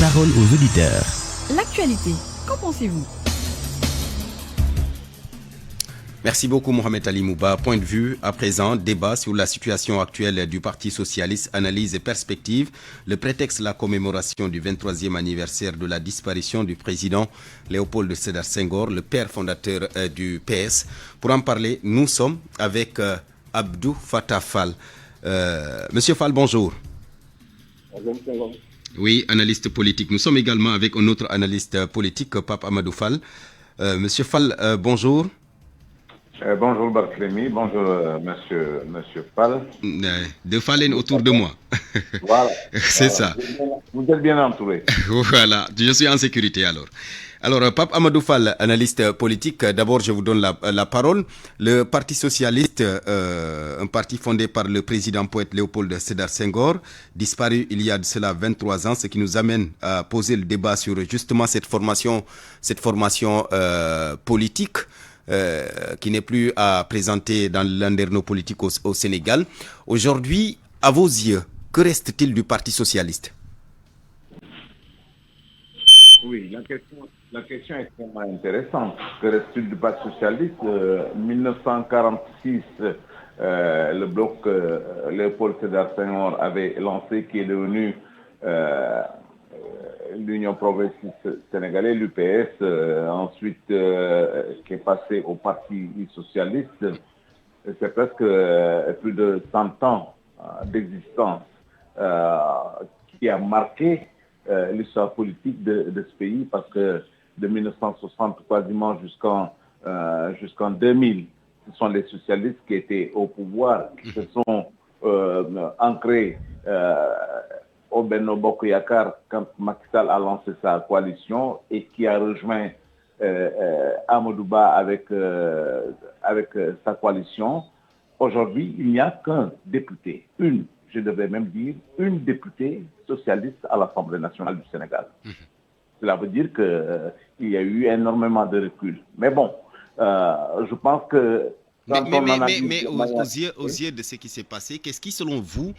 Parole aux auditeurs. L'actualité, qu'en pensez-vous? Merci beaucoup Mohamed Ali Mouba. Point de vue à présent, débat sur la situation actuelle du Parti socialiste, analyse et perspective. Le prétexte, la commémoration du 23e anniversaire de la disparition du président Léopold Sédar Senghor, le père fondateur du PS. Pour en parler, nous sommes avec Abdou Fattah Fall. Monsieur Fall, bonjour. Bonjour. Oui, analyste politique. Nous sommes également avec un autre analyste politique, Pape Amadou Fall. Monsieur Fall, bonjour. Bonjour Barthélemy, bonjour monsieur Fall. De Fallen autour de moi. Voilà. C'est ça. Vous êtes bien entouré. Voilà, je suis en sécurité alors. Alors, Pape Amadou Fall, analyste politique, d'abord je vous donne la parole. Le Parti socialiste, un parti fondé par le président poète Léopold Sédar Senghor, disparu il y a de cela 23 ans, ce qui nous amène à poser le débat sur justement cette formation politique. Qui n'est plus à présenter dans le landerneau politique au Sénégal. Aujourd'hui, à vos yeux, que reste-t-il du Parti socialiste? Oui, la question est extrêmement intéressante. Que reste-t-il du Parti socialiste 1946, le bloc Léopold Sédar Senghor avait lancé, qui est devenu l'Union progressiste sénégalaise, l'UPS, ensuite qui est passé au Parti socialiste. C'est presque plus de 100 ans d'existence qui a marqué l'histoire politique de ce pays, parce que de 1960 quasiment jusqu'en 2000, ce sont les socialistes qui étaient au pouvoir, qui se sont ancrés au Benno Bokk Yakaar quand Macky Sall a lancé sa coalition et qui a rejoint Amadou Ba avec sa coalition. Aujourd'hui, il n'y a qu'un député, je devrais même dire, une députée socialiste à l'Assemblée nationale du Sénégal. Cela veut dire qu'il y a eu énormément de recul. Mais bon, je pense que... Mais aux yeux de ce qui s'est passé, qu'est-ce qui, selon vous,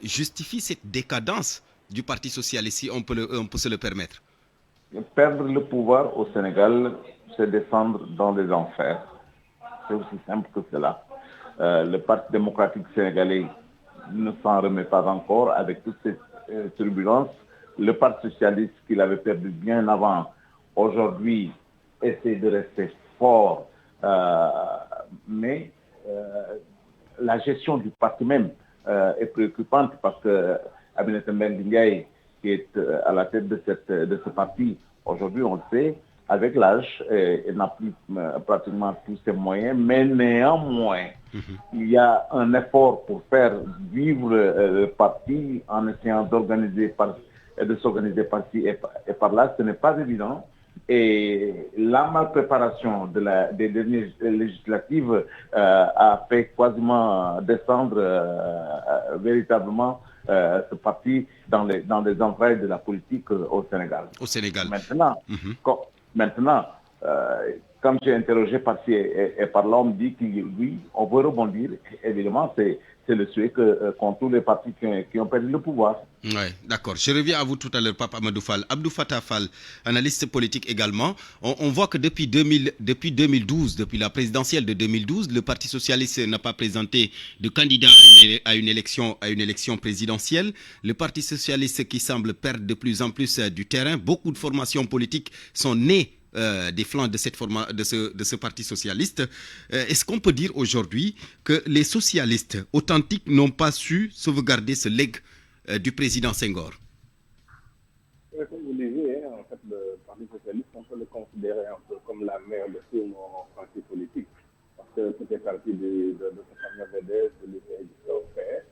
justifie cette décadence du Parti socialiste, si on peut se le permettre? Perdre le pouvoir au Sénégal, c'est descendre dans les enfers. C'est aussi simple que cela. Le Parti démocratique sénégalais ne s'en remet pas encore avec toutes ces turbulences. Le Parti socialiste, qu'il avait perdu bien avant, aujourd'hui essaie de rester fort. Mais la gestion du parti même est préoccupante, parce que Aminata Mbengue Ndiaye, qui est à la tête de ce parti, aujourd'hui on le sait, avec l'âge, elle n'a plus pratiquement tous ses moyens, mais néanmoins, il y a un effort pour faire vivre le parti en essayant de s'organiser par-ci et par-là. Ce n'est pas évident. Et la malpréparation des dernières législatives a fait quasiment descendre véritablement ce parti dans les entrailles de la politique au Sénégal. Maintenant, comme j'ai interrogé par-ci et par-là, on me dit que oui, on veut rebondir. Évidemment, c'est le souhait qu'ont tous les partis qui ont perdu le pouvoir. Oui, d'accord. Je reviens à vous tout à l'heure, Pape Amadou Fall. Abdou Fattah Fall, analyste politique également. On voit que depuis 2012, depuis la présidentielle de 2012, le Parti socialiste n'a pas présenté de candidat à une élection présidentielle. Le Parti socialiste qui semble perdre de plus en plus du terrain. Beaucoup de formations politiques sont nées des flancs de ce Parti socialiste. Est-ce qu'on peut dire aujourd'hui que les socialistes authentiques n'ont pas su sauvegarder ce legs du président Senghor? Comme vous disiez, en fait, le Parti socialiste, on peut le considérer un peu comme la mère de tous nos partis politiques, parce que tout est parti de ce fameux VDS, celui qui existe au PS,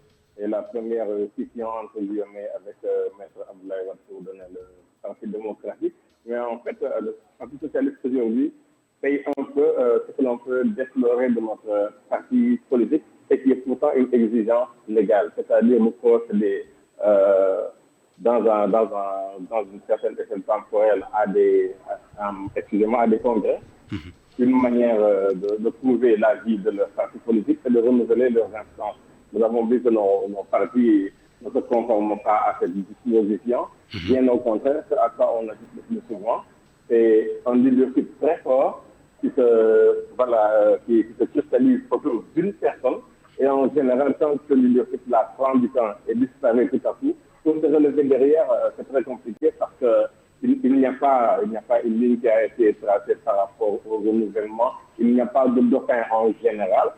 et la première scission entre guillemets avec Maître Abdoulaye Wade pour donner le Parti démocratique. Mais en fait, le Parti socialiste aujourd'hui paye un peu ce que l'on peut déplorer de notre parti politique, et qui est pourtant une exigence légale, c'est-à-dire nous procéder dans une certaine échelle temporelle à des congrès, une manière de prouver la vie de leur parti politique et de renouveler leurs instances. Nous avons vu que nos partis ne se conforment pas à cette disposition. Bien au contraire, ce à quoi on assiste le plus souvent, c'est un leadership très fort qui se cristallise autour d'une personne. Et en général, quand ce leadership là prend du temps et disparaît tout à coup, pour se relever derrière, c'est très compliqué parce qu'il n'y a pas une ligne qui a été tracée par rapport au renouvellement. Il n'y a pas de dauphin en général.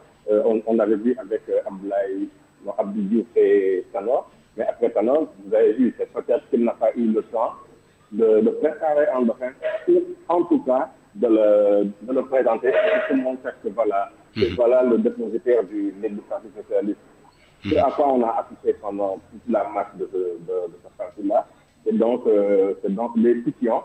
On avait vu avec Abdou Diouf et Tanor. Mais après Tanor, vous avez vu, c'est peut-être qu'il n'a pas eu le temps de préparer un dauphin, ou en tout cas de le présenter et de tout le monde sait que voilà le dépositaire du Parti socialiste. C'est à quoi on a affiché pendant toute la marche de ce parti-là. C'est donc les scissions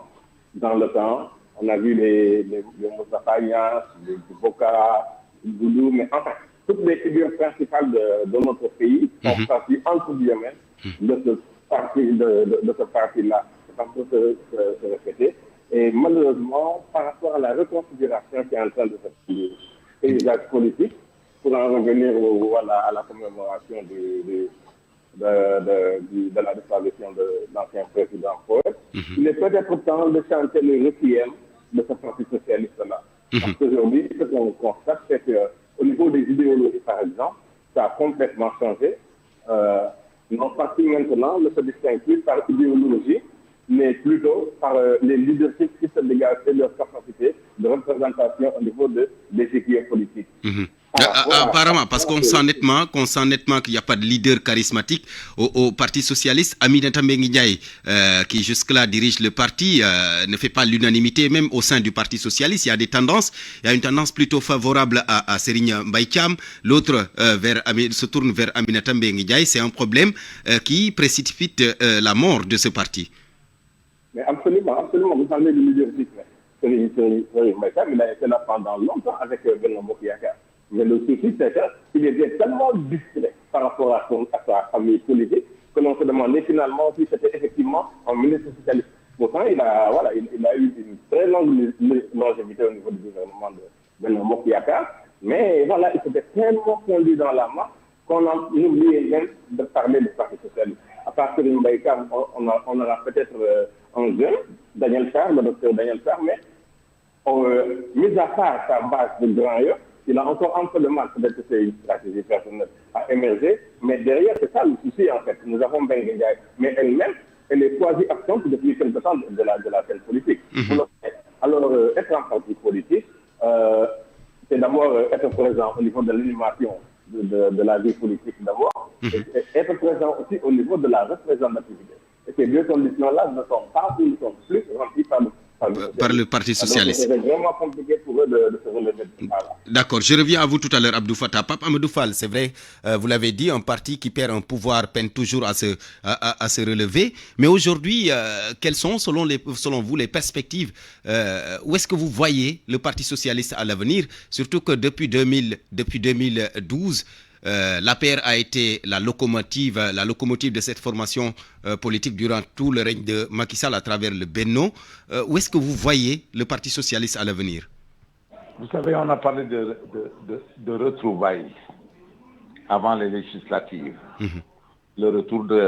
dans le temps. On a vu les Moustapha Niasse, les Boka, les Doudou, mais enfin, toutes les figures principales de notre pays sont parties entre guillemets de ce parti-là. C'est pas pour se répéter. Et malheureusement, par rapport à la reconfiguration qui est en train de se faire, paysage politique, pour en revenir à la commémoration de la disparition de l'ancien président Paul, il est peut-être temps de chanter le requiem de ce parti socialiste-là. Parce qu'aujourd'hui, ce qu'on constate, c'est qu'au niveau des idéologies, par exemple, ça a complètement changé. Nos partis maintenant ne se distinguent plus par idéologie, mais plutôt par les leaderships qui se dégagent de leur capacité de représentation au niveau des équipes politiques. Apparemment, parce qu'on sent nettement qu'il n'y a pas de leader charismatique au Parti socialiste. Aminata Mbengue Ndiaye, qui jusque-là dirige le parti, ne fait pas l'unanimité même au sein du Parti socialiste. Il y a des tendances. Il y a une tendance plutôt favorable à Serigne Mbaye Thiam. L'autre se tourne vers Aminata Mbengue Ndiaye. C'est un problème qui précipite la mort de ce parti. Mais absolument. Vous parlez du leadership. Serigne Mbaye Thiam, il a été là pendant longtemps avec Benno Bokk Yakaar. Mais le souci, c'est qu'il était tellement distrait par rapport à sa famille politique que l'on se demandait finalement si c'était effectivement un ministre socialiste. Pourtant, il a eu une très longue longévité au niveau du gouvernement de Benno Bokk Yakaar. Mais voilà, il s'était tellement fondu dans la masse qu'on a oublié même de parler du Parti socialiste. À partir de Mbaye Thiam, on aura peut-être un jeune, Daniel Sarr, le docteur Daniel Sarr, mais mis à part sa base de Grand Yoff, il a encore un peu de mal, peut-être que c'est une stratégie personnelle à émerger, mais derrière, c'est ça le souci en fait. Nous avons Mbengue Ndiaye, mais elle-même, elle est quasi absente depuis quelque temps de la scène politique. Alors, être un parti politique, c'est d'abord être présent au niveau de l'animation de la vie politique d'abord, et être présent aussi au niveau de la représentativité. Et ces deux conditions-là ne sont plus remplies par le Parti socialiste. C'est vraiment compliqué pour eux de se relever de ça. D'accord, je reviens à vous tout à l'heure, Abdou Fattah. Pape Amadou Fall, c'est vrai, vous l'avez dit, un parti qui perd un pouvoir peine toujours à se relever. Mais aujourd'hui, quelles sont, selon vous, les perspectives où est-ce que vous voyez le Parti socialiste à l'avenir? Surtout que depuis 2012, l'APR a été la locomotive de cette formation politique durant tout le règne de Macky Sall à travers le Benno. Où est-ce que vous voyez le Parti socialiste à l'avenir? Vous savez, on a parlé de retrouvailles avant les législatives. Le retour de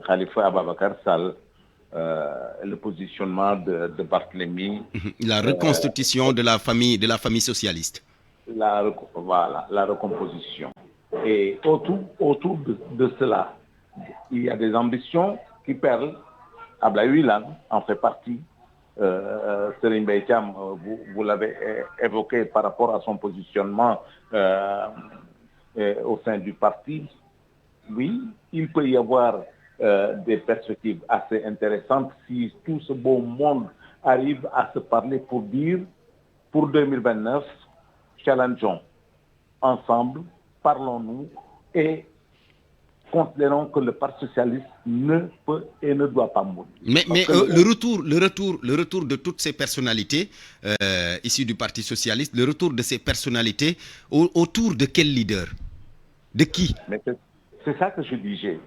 Khalifa Ababakar Sall, le positionnement de Barthélemy. La reconstitution de la famille socialiste. La recomposition. Et autour de cela, il y a des ambitions qui perlent. Ablaye Wilane en fait partie. Serigne Mbaye Thiam, vous l'avez évoqué par rapport à son positionnement au sein du parti. Oui, il peut y avoir des perspectives assez intéressantes si tout ce beau monde arrive à se parler pour dire, pour 2029, challengeons ensemble, parlons-nous et considérons que le Parti socialiste ne peut et ne doit pas mourir. Mais le retour de toutes ces personnalités issues du Parti socialiste, le retour de ces personnalités autour de quel leader? De qui? Mais c'est ça que je disais.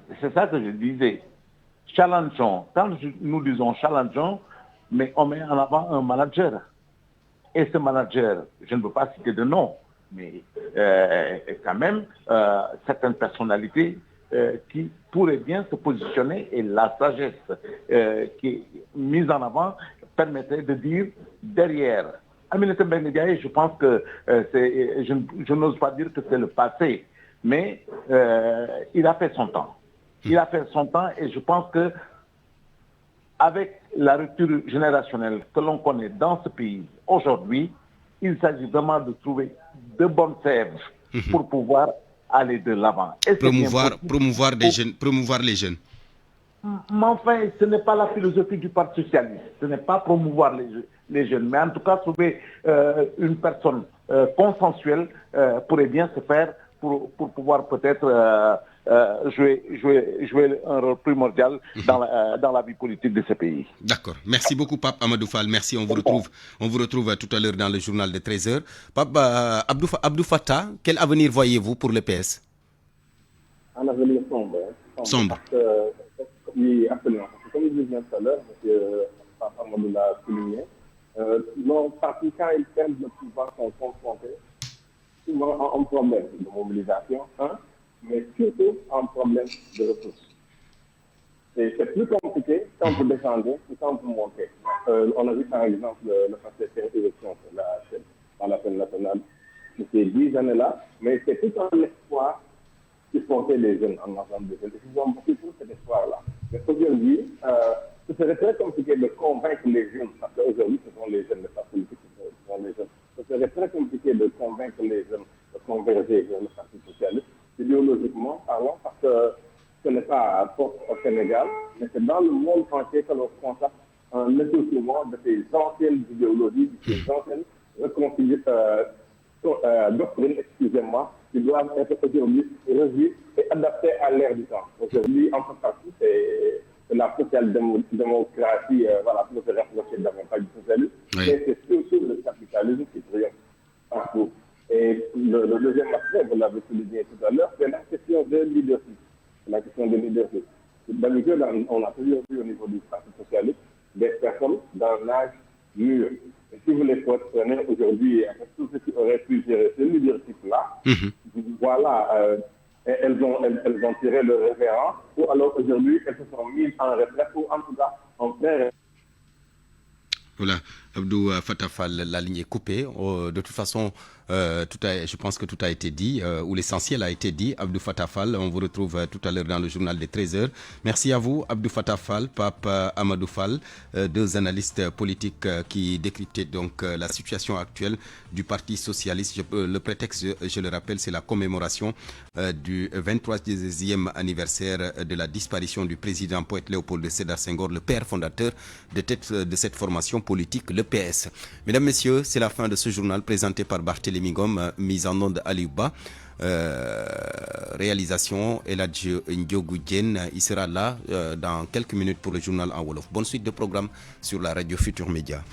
Challengeons. Quand nous disons challengeons, mais on met en avant un manager. Et ce manager, je ne veux pas citer de nom, mais quand même certaines personnalités qui pourraient bien se positionner, et la sagesse qui est mise en avant permettrait de dire derrière Aminata Mbengue Ndiaye, je pense que je n'ose pas dire que c'est le passé, mais il a fait son temps. Il a fait son temps et je pense que avec la rupture générationnelle que l'on connaît dans ce pays aujourd'hui, il s'agit vraiment de trouver de bonnes sèves pour pouvoir aller de l'avant. Promouvoir les jeunes. Mais enfin, ce n'est pas la philosophie du Parti socialiste. Ce n'est pas promouvoir les jeunes. Mais en tout cas, trouver une personne consensuelle pourrait bien se faire pour pouvoir peut-être jouer un rôle primordial dans la vie politique de ce pays. D'accord. Merci beaucoup, Pape Amadou Fall. Merci. On vous retrouve tout à l'heure dans le journal de 13h. Pape Abdou Fattah, quel avenir voyez-vous pour le PS? Un avenir sombre. Oui, absolument. Parce que comme je disais tout à l'heure, M. Amadou l'a souligné, nos partis, quand ils perdent le pouvoir, sont confrontés souvent à un problème de mobilisation, mais surtout à un problème de ressources. C'est plus compliqué quand vous descendez que quand vous montez. On a vu par exemple le passé faire élection dans la scène nationale ces 10 années-là, mais c'est tout un espoir qui portait les jeunes en ensemble des jeunes. Ils ont beaucoup pour cet espoir-là. Mais aujourd'hui, ce serait très compliqué de convaincre les jeunes, parce qu'aujourd'hui, ce sont les jeunes, les partis politiques, ce sont les jeunes. Ce serait très compliqué de convaincre les jeunes de converger vers le Parti socialiste, idéologiquement parlant, parce que ce n'est pas au Sénégal, mais c'est dans le monde entier que l'on constate un essoufflement de ces anciennes idéologies, de ces anciennes doctrines, excusez-moi, qui doivent être aujourd'hui revues et adaptées à l'ère du temps. Aujourd'hui, en partie, c'est la social-démocratie, pour se rapprocher davantage du socialisme, mais c'est surtout le capitalisme qui triomphe partout. Et le deuxième aspect, vous l'avez souligné tout à l'heure, c'est la question de leadership. D'habitude, on a toujours vu au niveau du Parti socialiste des personnes dans l'âge mûr. Et si vous les prenez aujourd'hui, avec tout ce qui aurait pu gérer ce leadership-là, elles ont tiré le révérend, ou alors aujourd'hui, elles se sont mises en retraite, ou en tout cas, en frère. Voilà, Abdou Fattah Fall, la ligne est coupée. De toute façon, je pense que tout a été dit, ou l'essentiel a été dit. Abdou Fattah Fall, on vous retrouve tout à l'heure dans le journal des 13h. Merci à vous, Abdou Fattah Fall, Pape Amadou Fall, deux analystes politiques qui décryptaient donc la situation actuelle du Parti socialiste. Le prétexte, je le rappelle, c'est la commémoration du 23e anniversaire de la disparition du président poète Léopold Sédar Senghor, le père fondateur de cette formation politique, le PS. Mesdames, Messieurs, c'est la fin de ce journal présenté par Barthélémy Ngom, mise en onde Aliouba. Réalisation Eladji Ndiogou Diène. Il sera là dans quelques minutes pour le journal en Wolof. Bonne suite de programme sur la radio Futur Média.